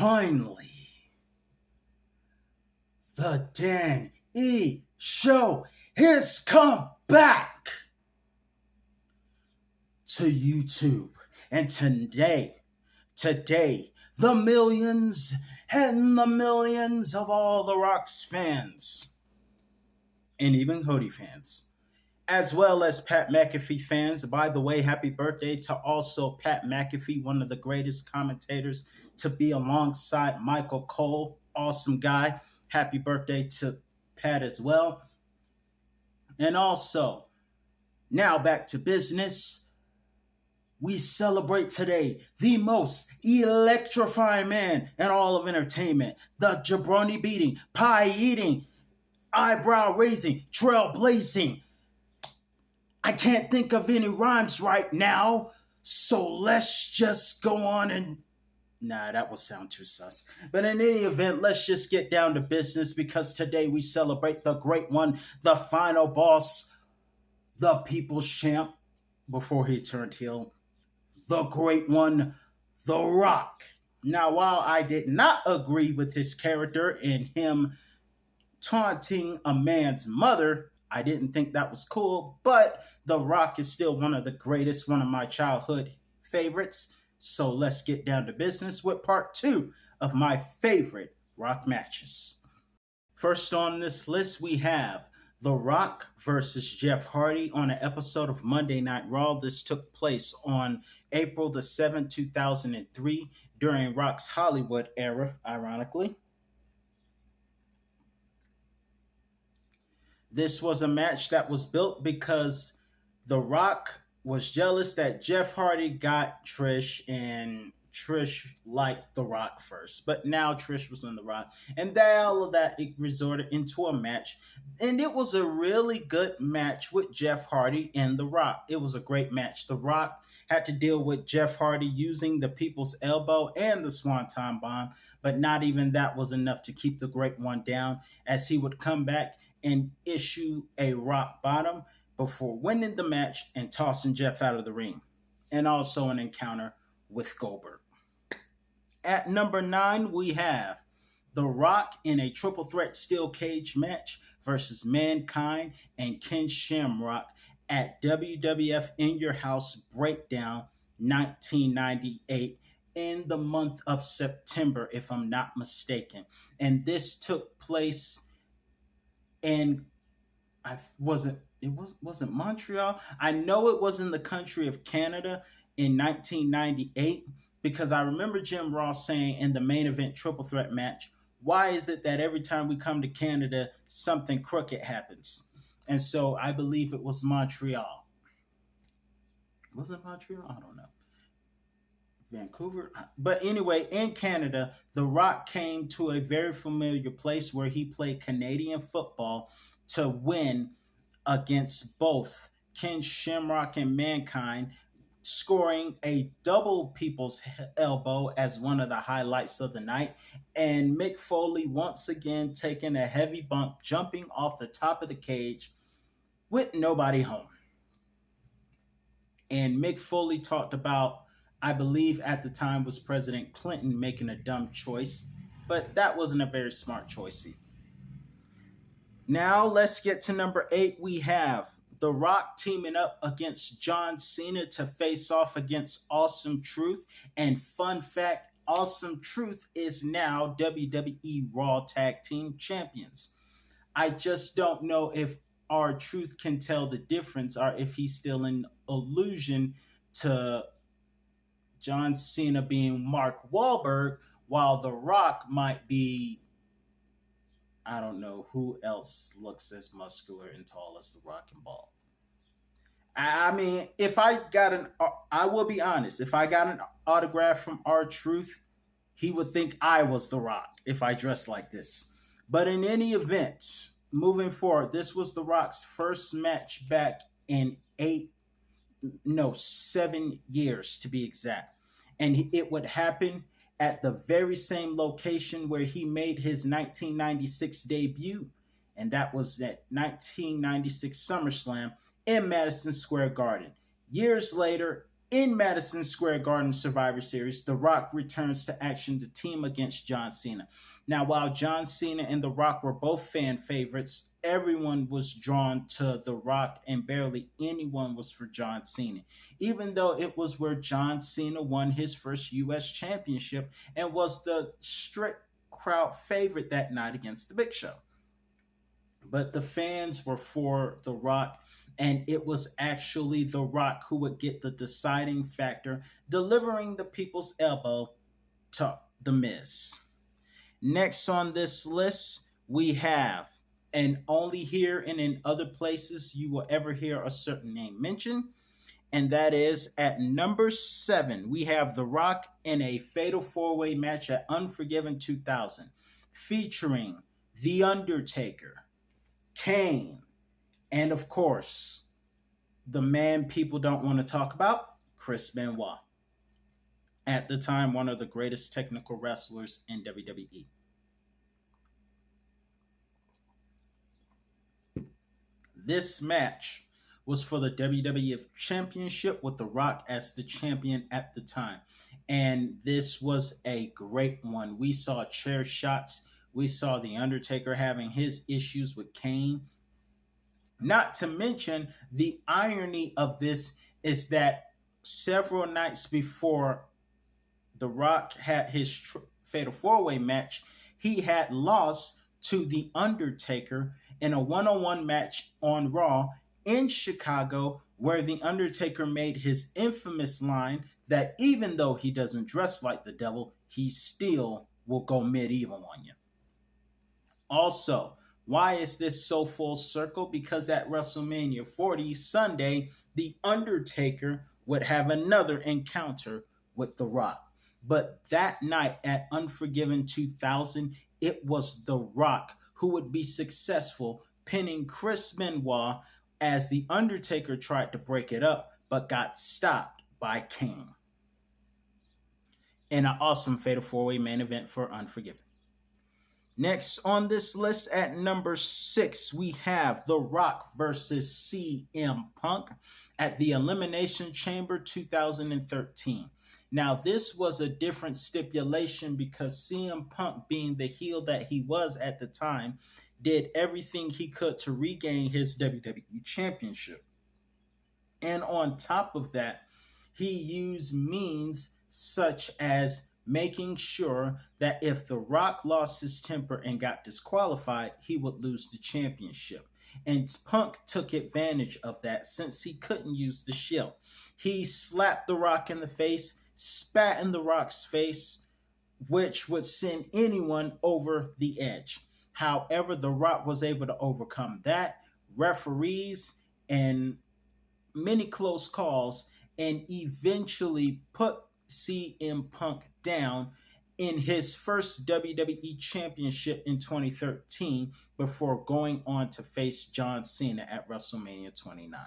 Finally, the Dan E Show has come back to YouTube. And today, the millions and the millions of all the Rock's fans, and even Cody fans, as well as Pat McAfee fans. By the way, happy birthday to also Pat McAfee, one of the greatest commentators to be alongside Michael Cole. Awesome guy. Happy birthday to Pat as well. And also, now back to business. We celebrate today the most electrifying man in all of entertainment, the jabroni beating, pie eating, eyebrow raising, trailblazing. I can't think of any rhymes right now, so let's just go on and... Nah, that will sound too sus. But in any event, let's just get down to business because today we celebrate the great one, the final boss, the people's champ before he turned heel, the great one, The Rock. Now, while I did not agree with his character and him taunting a man's mother, I didn't think that was cool, but The Rock is still one of the greatest, one of my childhood favorites. So let's get down to business with part 2 of my favorite Rock matches. First on this list, we have The Rock versus Jeff Hardy on an episode of Monday Night Raw. This took place on April the 7th, 2003, during Rock's Hollywood era, ironically. This was a match that was built because The Rock was jealous that Jeff Hardy got Trish, and Trish liked The Rock first. But now Trish was on The Rock, and all of that it resorted into a match. And it was a really good match with Jeff Hardy and The Rock. It was a great match. The Rock had to deal with Jeff Hardy using the People's Elbow and the Swanton Bomb, but not even that was enough to keep the Great One down, as he would come back and issue a Rock Bottom before winning the match and tossing Jeff out of the ring. And also an encounter with Goldberg. At number 9, we have The Rock in a triple threat steel cage match versus Mankind and Ken Shamrock at WWF In Your House Breakdown 1998 in the month of September, if I'm not mistaken. And this took place in, it wasn't Montreal. I know it was in the country of Canada in 1998 because I remember Jim Ross saying in the main event triple threat match, why is it that every time we come to Canada, something crooked happens? And so I believe it was Montreal. Was it Montreal? I don't know. Vancouver? But anyway, in Canada, The Rock came to a very familiar place where he played Canadian football to win against both Ken Shamrock and Mankind, scoring a double People's Elbow as one of the highlights of the night, and Mick Foley once again taking a heavy bump, jumping off the top of the cage with nobody home. And Mick Foley talked about, I believe at the time was President Clinton, making a dumb choice, but that wasn't a very smart choice either. Now let's get to number 8. We have The Rock teaming up against John Cena to face off against Awesome Truth. And fun fact, Awesome Truth is now WWE Raw Tag Team Champions. I just don't know if R-Truth can tell the difference or if he's still in illusion to John Cena being Mark Wahlberg, while The Rock might be, I don't know who else looks as muscular and tall as The Rock and bald. I mean, I will be honest, if I got an autograph from R-Truth, he would think I was The Rock if I dressed like this. But in any event, moving forward, this was The Rock's first match back in 7 years to be exact. And it would happen at the very same location where he made his 1996 debut. And that was at 1996 SummerSlam in Madison Square Garden. Years later, In Madison Square Garden Survivor Series, The Rock returns to action to team against John Cena. Now, while John Cena and The Rock were both fan favorites, everyone was drawn to The Rock and barely anyone was for John Cena, even though it was where John Cena won his first U.S. championship and was the strict crowd favorite that night against The Big Show. But the fans were for The Rock, and it was actually The Rock who would get the deciding factor, delivering the people's elbow to The Miz. Next on this list, we have, and only here and in other places you will ever hear a certain name mentioned, and that is at number 7, we have The Rock in a fatal four-way match at Unforgiven 2000, featuring The Undertaker, Kane, and of course, the man people don't want to talk about, Chris Benoit. At the time, one of the greatest technical wrestlers in WWE. This match was for the WWF Championship with The Rock as the champion at the time. And this was a great one. We saw chair shots. We saw The Undertaker having his issues with Kane. Not to mention, the irony of this is that several nights before The Rock had his fatal four-way match, he had lost to The Undertaker in a one-on-one match on Raw in Chicago, where The Undertaker made his infamous line that even though he doesn't dress like the devil, he still will go medieval on you. Also, why is this so full circle? Because at WrestleMania 40 Sunday, The Undertaker would have another encounter with The Rock. But that night at Unforgiven 2000, it was The Rock who would be successful pinning Chris Benoit as The Undertaker tried to break it up but got stopped by Kane. In an awesome Fatal 4-Way main event for Unforgiven. Next on this list at number 6, we have The Rock versus CM Punk at the Elimination Chamber 2013. Now, this was a different stipulation because CM Punk, being the heel that he was at the time, did everything he could to regain his WWE Championship. And on top of that, he used means such as making sure that if The Rock lost his temper and got disqualified, he would lose the championship. And Punk took advantage of that since he couldn't use the Shield. He slapped The Rock in the face, spat in The Rock's face, which would send anyone over the edge. However, The Rock was able to overcome that, referees, and many close calls, and eventually put CM Punk down in his first WWE Championship in 2013 before going on to face John Cena at WrestleMania 29.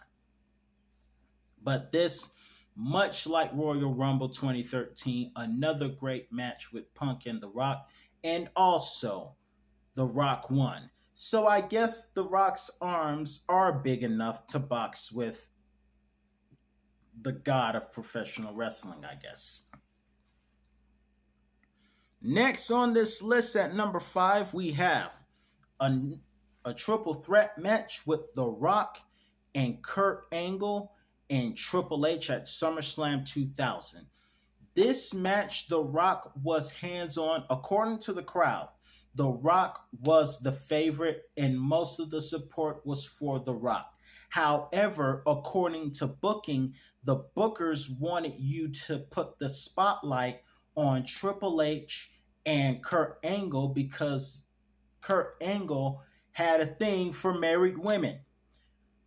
But this, much like Royal Rumble 2013, another great match with Punk and The Rock, and also The Rock won. So I guess The Rock's arms are big enough to box with the god of professional wrestling, I guess. Next on this list at number 5, we have a triple threat match with The Rock and Kurt Angle and Triple H at SummerSlam 2000. This match, The Rock was hands-on. According to the crowd, The Rock was the favorite and most of the support was for The Rock. However, according to booking, the bookers wanted you to put the spotlight on Triple H and Kurt Angle because Kurt Angle had a thing for married women.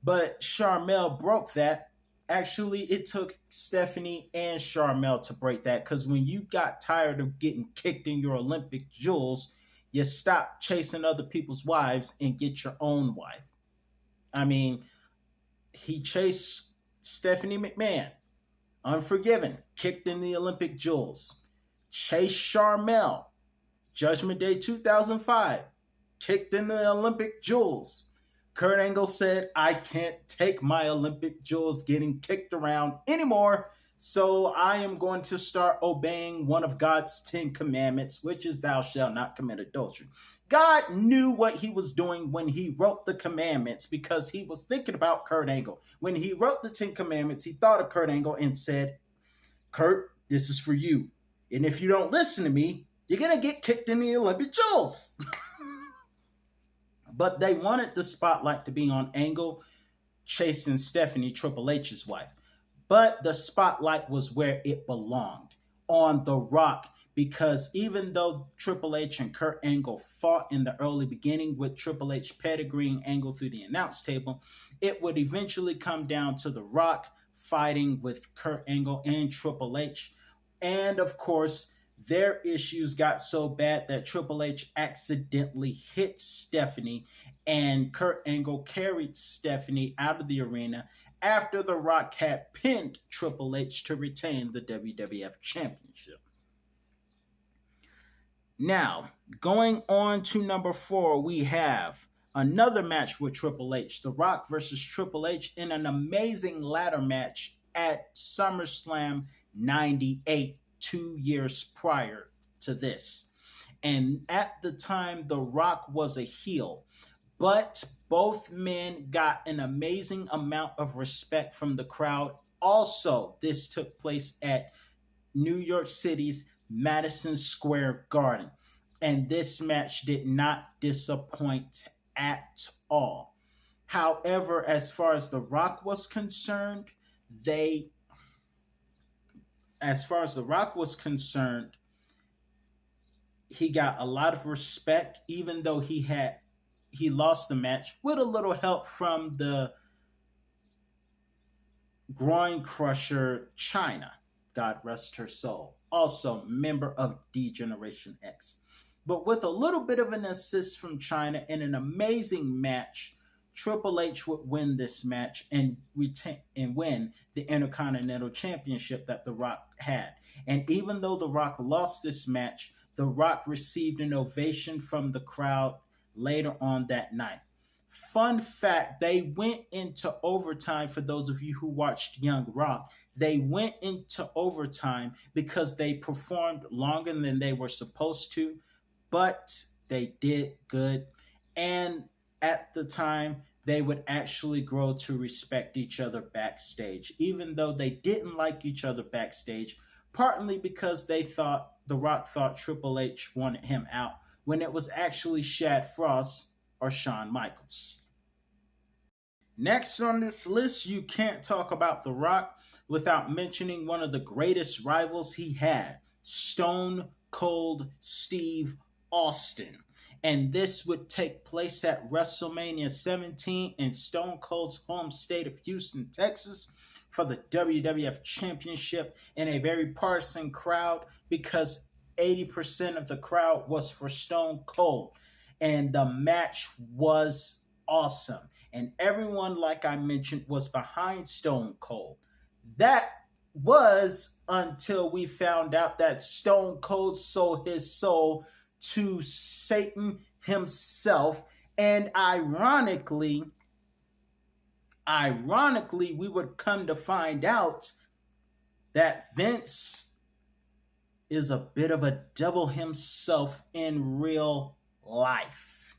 But Sharmell broke that. Actually, it took Stephanie and Sharmell to break that because when you got tired of getting kicked in your Olympic jewels, you stopped chasing other people's wives and get your own wife. I mean, he chased Stephanie McMahon, Unforgiven, kicked in the Olympic jewels. Chase Sharmell, Judgment Day 2005, kicked in the Olympic jewels. Kurt Angle said, I can't take my Olympic jewels getting kicked around anymore, So I am going to start obeying one of God's 10 commandments, which is thou shalt not commit adultery. God knew what he was doing when he wrote the commandments because he was thinking about Kurt Angle. When he wrote the 10 commandments, he thought of Kurt Angle and said, Kurt, this is for you. And if you don't listen to me, you're going to get kicked in the Olympic Jewels. But they wanted the spotlight to be on Angle chasing Stephanie, Triple H's wife. But the spotlight was where it belonged, on The Rock, because even though Triple H and Kurt Angle fought in the early beginning with Triple H pedigreeing Angle through the announce table, it would eventually come down to The Rock fighting with Kurt Angle and Triple H. And of course, their issues got so bad that Triple H accidentally hit Stephanie, and Kurt Angle carried Stephanie out of the arena after The Rock had pinned Triple H to retain the WWF Championship. Now, going on to number 4, we have another match with Triple H, The Rock versus Triple H in an amazing ladder match at SummerSlam 98, 2 years prior to this. And at the time, The Rock was a heel, but both men got an amazing amount of respect from the crowd. Also, this took place at New York City's Madison Square Garden. And this match did not disappoint at all. However, as far as The Rock was concerned, he got a lot of respect, even though he lost the match with a little help from the groin crusher Chyna. God rest her soul. Also, member of D-Generation X. But with a little bit of an assist from Chyna in an amazing match, Triple H would win this match and win the Intercontinental Championship that The Rock had. And even though The Rock lost this match, The Rock received an ovation from the crowd later on that night. Fun fact, they went into overtime. For those of you who watched Young Rock, they went into overtime because they performed longer than they were supposed to, but they did good. And at the time, they would actually grow to respect each other backstage, even though they didn't like each other backstage, partly because The Rock thought Triple H wanted him out, when it was actually Shad Frost or Shawn Michaels. Next on this list, you can't talk about The Rock without mentioning one of the greatest rivals he had, Stone Cold Steve Austin. And this would take place at WrestleMania 17 in Stone Cold's home state of Houston, Texas, for the WWF Championship in a very partisan crowd, because 80% of the crowd was for Stone Cold. And the match was awesome. And everyone, like I mentioned, was behind Stone Cold. That was until we found out that Stone Cold sold his soul to Satan himself. And ironically, we would come to find out that Vince is a bit of a devil himself in real life.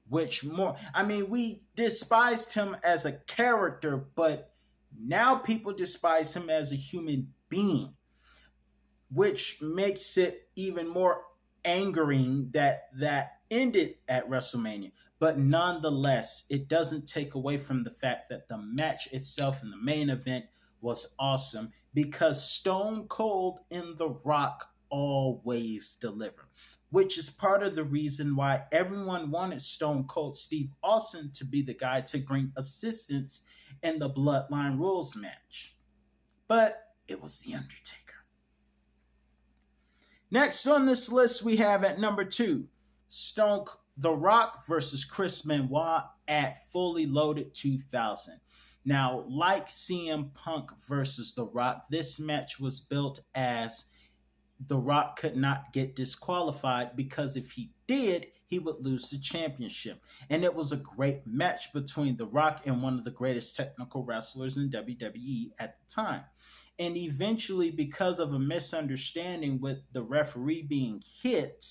We despised him as a character, but now people despise him as a human being, which makes it even more angering that ended at WrestleMania. But nonetheless, it doesn't take away from the fact that the match itself in the main event was awesome, because Stone Cold and The Rock always deliver, which is part of the reason why everyone wanted Stone Cold Steve Austin to be the guy to bring assistance in the Bloodline Rules match. But it was The Undertaker. Next on this list, we have at number 2, The Rock versus Chris Benoit at Fully Loaded 2000. Now, like CM Punk versus The Rock, this match was built as The Rock could not get disqualified, because if he did, he would lose the championship. And it was a great match between The Rock and one of the greatest technical wrestlers in WWE at the time. And eventually, because of a misunderstanding with the referee being hit,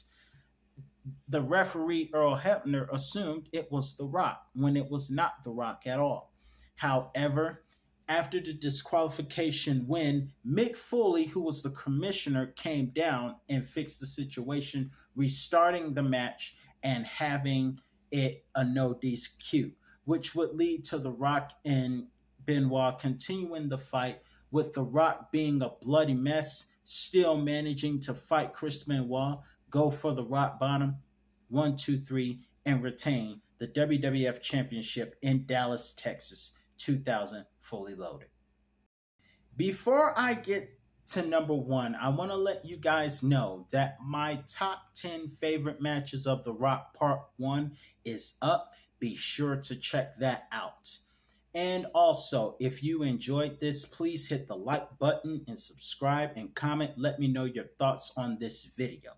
the referee Earl Hebner assumed it was The Rock when it was not The Rock at all. However, after the disqualification win, Mick Foley, who was the commissioner, came down and fixed the situation, restarting the match and having it a no DQ, which would lead to The Rock and Benoit continuing the fight, with The Rock being a bloody mess, still managing to fight Chris Benoit, go for the rock bottom, 1, 2, 3, and retain the WWF Championship in Dallas, Texas, 2000, fully loaded. Before I get to number 1, I want to let you guys know that my top 10 favorite matches of The Rock Part 1 is up. Be sure to check that out. And also, if you enjoyed this, please hit the like button and subscribe and comment. Let me know your thoughts on this video.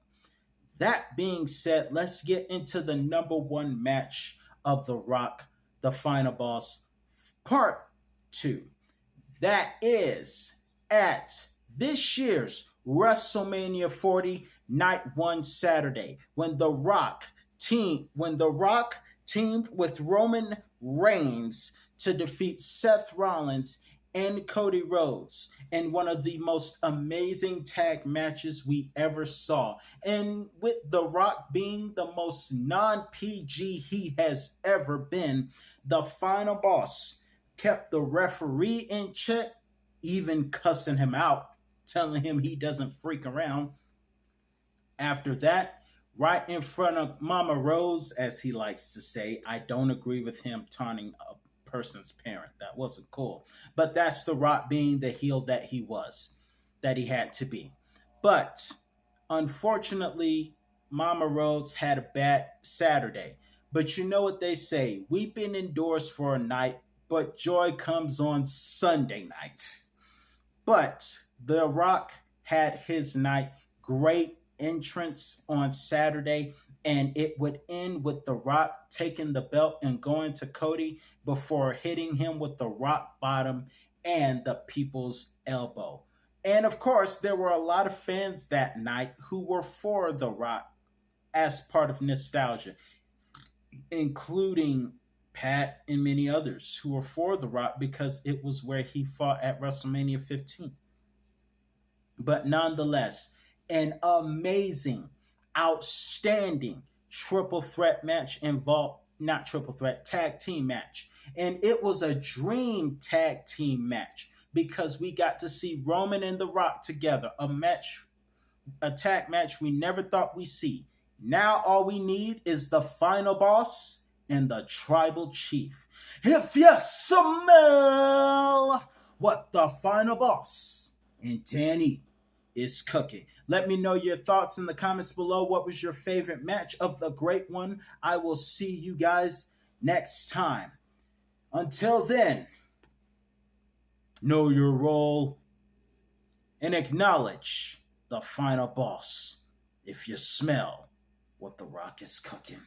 That being said, let's get into the number 1 match of The Rock, The Final Boss, Part 2. That is at this year's WrestleMania 40, Night 1 Saturday, when The Rock teamed with Roman Reigns to defeat Seth Rollins and Cody Rhodes in one of the most amazing tag matches we ever saw. And with The Rock being the most non-PG he has ever been, the Final Boss kept the referee in check, even cussing him out, telling him he doesn't freak around. After that, right in front of Mama Rose, as he likes to say, I don't agree with him taunting a person's parent. That wasn't cool. But that's The Rock being the heel that he was, that he had to be. But unfortunately, Mama Rose had a bad Saturday. But you know what they say, weeping endures for a night, but joy comes on Sunday nights. But The Rock had his night. Great entrance on Saturday, and it would end with The Rock taking the belt and going to Cody before hitting him with the rock bottom and the people's elbow. And of course, there were a lot of fans that night who were for The Rock as part of nostalgia, including Pat and many others who were for The Rock because it was where he fought at WrestleMania 15. But nonetheless, an amazing, outstanding triple threat match tag team match. And it was a dream tag team match because we got to see Roman and The Rock together, a tag match we never thought we'd see. Now all we need is the Final Boss and the Tribal Chief. If you smell what the Final Boss and Danny is cooking. Let me know your thoughts in the comments below. What was your favorite match of the great one? I will see you guys next time. Until then, know your role and acknowledge the Final Boss if you smell what The Rock is cooking.